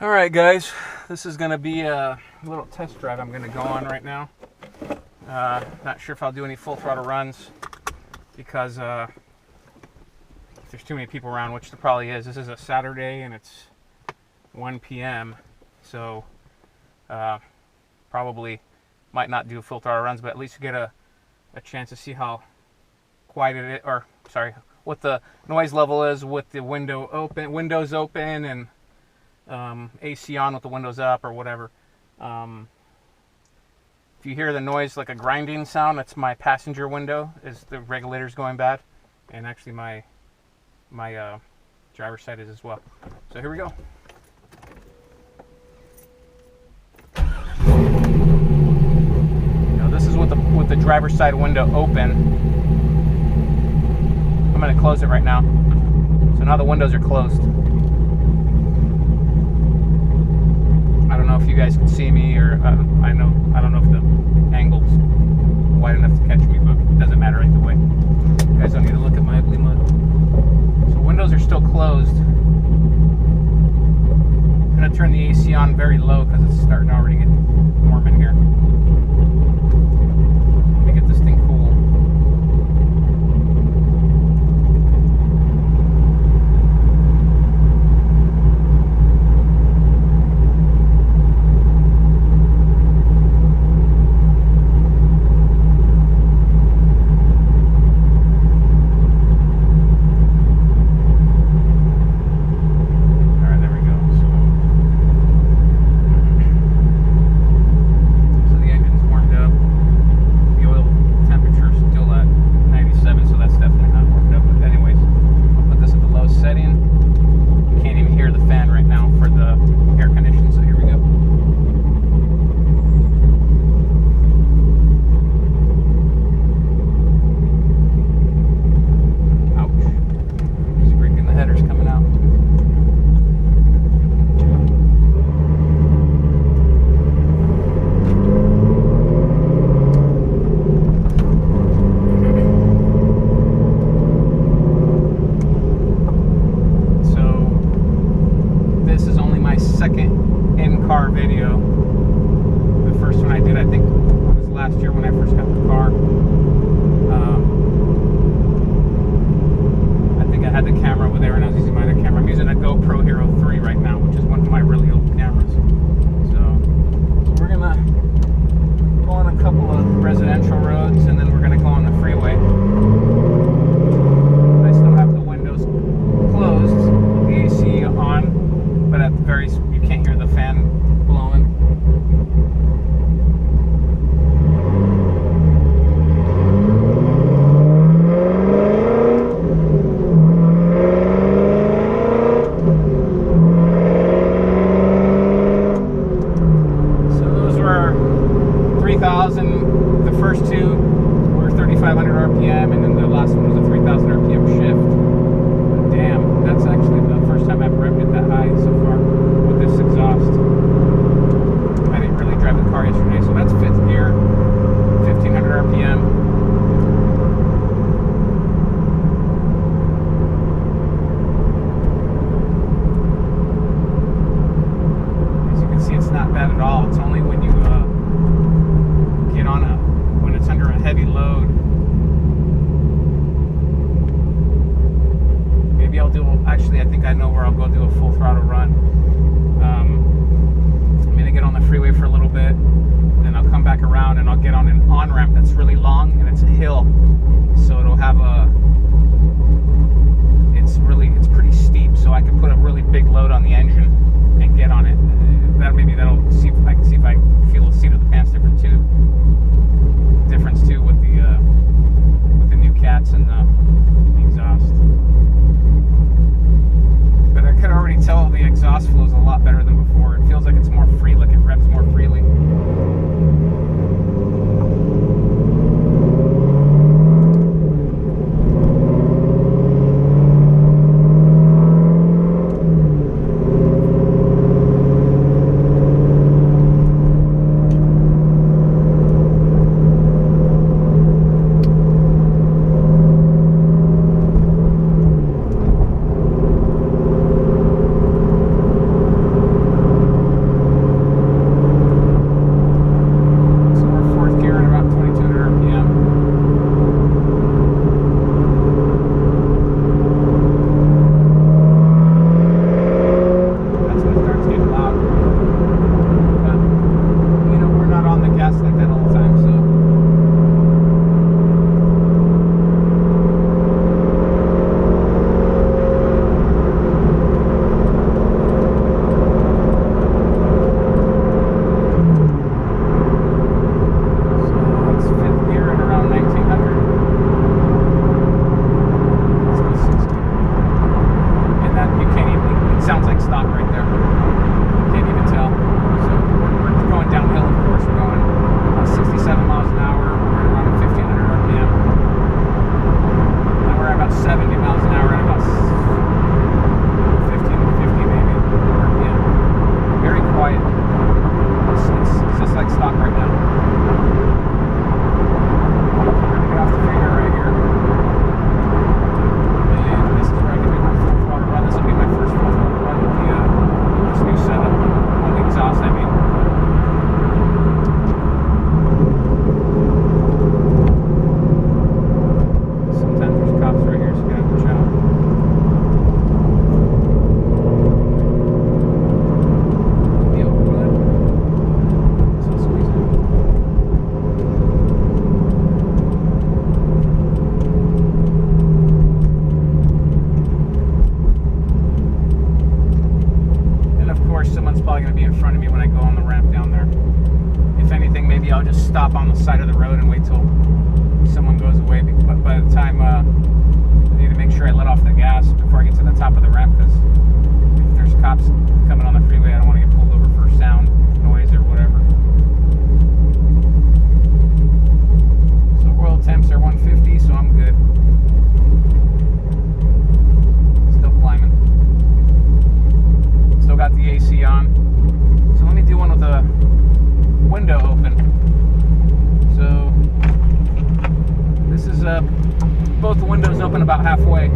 Alright guys, this is going to be a little test drive I'm going to go on right now. Not sure if I'll do any full throttle runs because there's too many people around, which there probably is. This is a Saturday and it's 1 p.m. So probably might not do full throttle runs, but at least you get a chance to see how quiet it is, or sorry, what the noise level is with the windows open and AC on with the windows up or whatever. If you hear the noise like a grinding sound, that's my passenger window, is the regulator's going bad, and actually my driver's side is as well. So here we go. Now this is with the driver's side window open. I'm going to close it right now. So now the windows are closed. I don't know if you guys can see me, or I don't know if the angle's wide enough to catch me, but it doesn't matter either way. You guys don't need to look at my ugly mug. So windows are still closed. I'm gonna turn the AC on very low because it's starting to already get warm in here. Let me get this thing cool. Second in-car video. The first one I did, I think, was last year when I first got the car. I think I had the camera over there and I was using my other camera. I'm using a GoPro Hero 3 right now, which is one of my really old cameras. So we're gonna go on a couple of residential roads and then we're gonna go on the freeway. I still have the windows closed, the AC on, but at the very, you can't hear the fan blowing. So those were 3,000. The first two were 3,500 RPM, and then the last one was a 3,000 RPM shift. But damn, that's actually the first time I've revved it that high so far with this exhaust. I didn't really drive the car yesterday, so that's fifth gear, 1,500 RPM. As you can see, it's not bad at all. It's only when you get on when it's under a heavy load. Maybe I'll do, actually I think I know where I'll go do a full throttle run. I'm going to get on the freeway for a little bit, then I'll come back around and I'll get on an on-ramp that's really long and it's a hill. So it'll have it's pretty steep, so I can put a really big load on the engine and get on it. That'll see if I can feel the seat of the pants difference too with the new cats and the exhaust. But I could already tell the exhaust flows a lot better than before. It feels like it's more free, like it revs more freely. just stop on the side of the road and wait till someone goes away. But by the time I need to make sure I let off the gas before I get to the top of the ramp, because if there's cops coming on the freeway, I don't want to get pulled over for sound, noise, or whatever. So oil temps are 150, so I'm good. Still climbing. Still got the AC on. So let me do one with the window open. So this is both the windows open about halfway.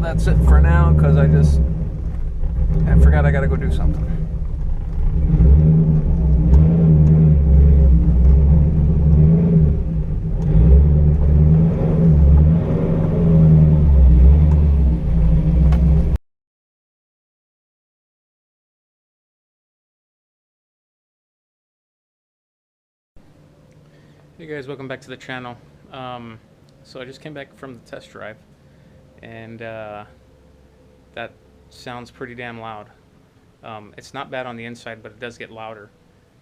that's it for now, because I forgot I gotta go do something. Hey guys, welcome back to the channel. So I just came back from the test drive, and that sounds pretty damn loud. It's not bad on the inside, but it does get louder.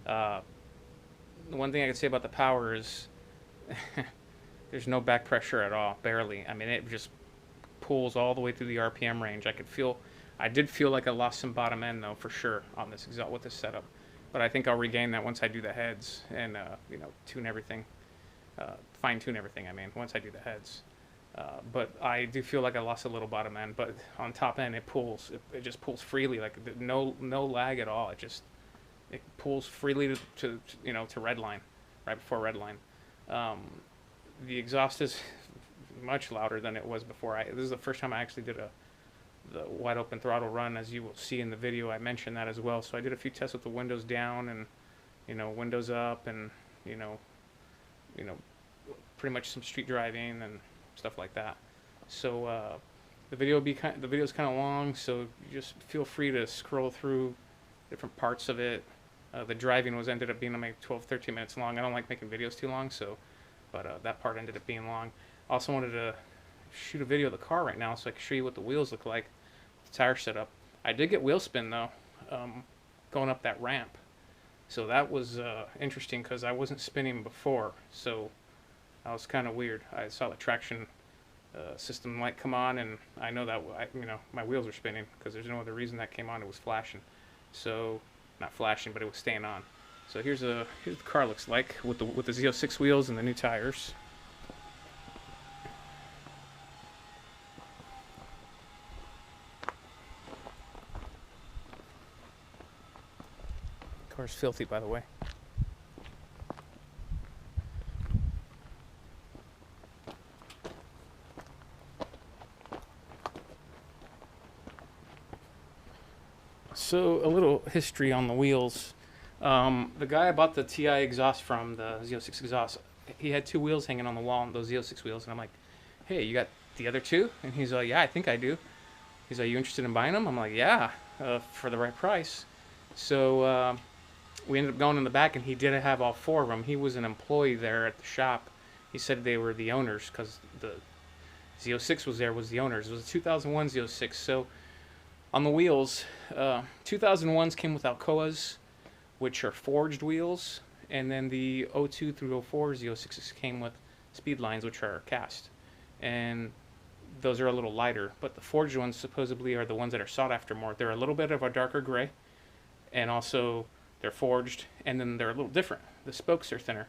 The one thing I could say about the power is there's no back pressure at all, barely. I mean, it just pulls all the way through the RPM range. I did feel like I lost some bottom end though, for sure, on this exhaust with this setup. But I think I'll regain that once I do the heads and tune everything, fine tune everything. I mean, once I do the heads. But I do feel like I lost a little bottom end. But on top end, it pulls. It just pulls freely, like no lag at all. It pulls freely to red line, right before red line. The exhaust is much louder than it was before. This is the first time I actually did the wide open throttle run, as you will see in the video. I mentioned that as well. So I did a few tests with the windows down and windows up, and pretty much some street driving and stuff like that. So the video is kind of long, so you just feel free to scroll through different parts of it. The driving ended up being like 12-13 minutes long. I don't like making videos too long, but that part ended up being long. Also wanted to shoot a video of the car right now so I can show you what the wheels look like, the tire setup. I did get wheel spin though, going up that ramp, so that was interesting because I wasn't spinning before, so that was kind of weird. I saw the traction system light come on, and I know that my wheels were spinning because there's no other reason that came on. It was flashing, so not flashing, but it was staying on. So here's what the car looks like with the Z06 wheels and the new tires. Car's filthy, by the way. So a little history on the wheels. The guy I bought the TI exhaust from, the Z06 exhaust, he had two wheels hanging on the wall, those Z06 wheels, and I'm like, hey, you got the other two? And he's like, yeah, I think I do. He's like, you interested in buying them? I'm like, yeah, for the right price. So we ended up going in the back, and he did have all four of them. He was an employee there at the shop. He said they were the owners because the Z06 was the owners. It was a 2001 Z06. So on the wheels, 2001s came with Alcoas, which are forged wheels, and then the 02 through 04 Z06s came with speed lines, which are cast. And those are a little lighter, but the forged ones supposedly are the ones that are sought after more. They're a little bit of a darker gray, and also they're forged, and then they're a little different. The spokes are thinner.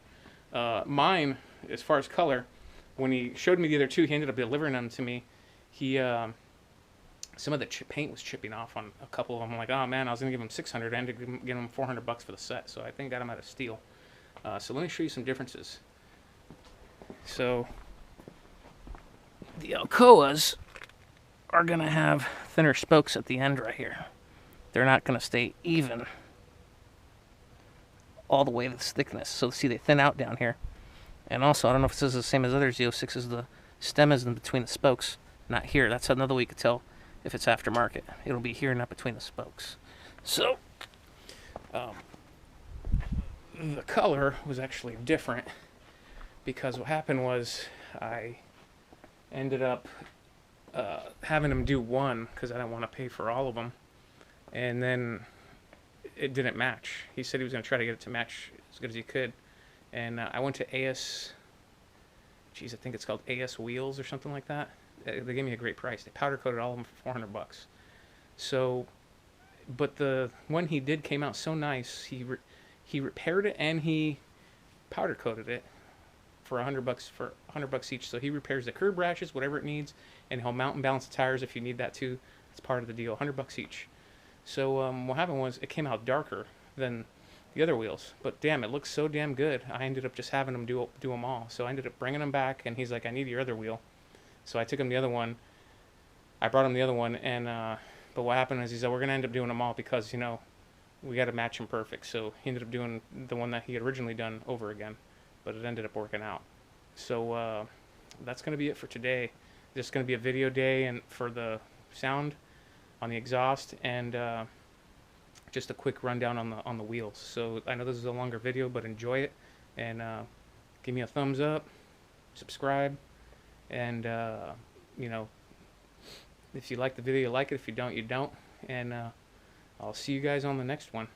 Mine, as far as color, when he showed me the other two, he ended up delivering them to me. Some of the paint was chipping off on a couple of them. I'm like, oh man, I was gonna give him $600. I ended up giving him $400 for the set, so I think I got him at a steal. So let me show you some differences. So the Alcoas are gonna have thinner spokes at the end right here. They're not gonna stay even all the way to this thickness. So see, they thin out down here. And also, I don't know if this is the same as other Z06s, the stem is in between the spokes, not here. That's another way you could tell if it's aftermarket. It'll be here, not between the spokes. So the color was actually different because what happened was I ended up having him do one because I didn't want to pay for all of them, and then it didn't match. He said he was going to try to get it to match as good as he could, and I went to AS, I think it's called AS Wheels or something like that. They gave me a great price. They powder coated all of them for $400. So, but the one he did came out so nice. He repaired it and he powder coated it for $100 each. So he repairs the curb rashes, whatever it needs, and he'll mount and balance the tires if you need that too. It's part of the deal. $100 each. So what happened was it came out darker than the other wheels, but damn, it looks so damn good. I ended up just having him do them all. So I ended up bringing them back, and he's like, I need your other wheel. So I took him the other one, I brought him the other one, and but what happened is he said we're gonna end up doing them all because we got to match him perfect. So he ended up doing the one that he had originally done over again, but it ended up working out. So that's gonna be it for today. This is gonna be a video day and for the sound on the exhaust and just a quick rundown on the wheels. So I know this is a longer video, but enjoy it and give me a thumbs up, subscribe, and if you like the video, you like it. If you don't, you don't. And I'll see you guys on the next one.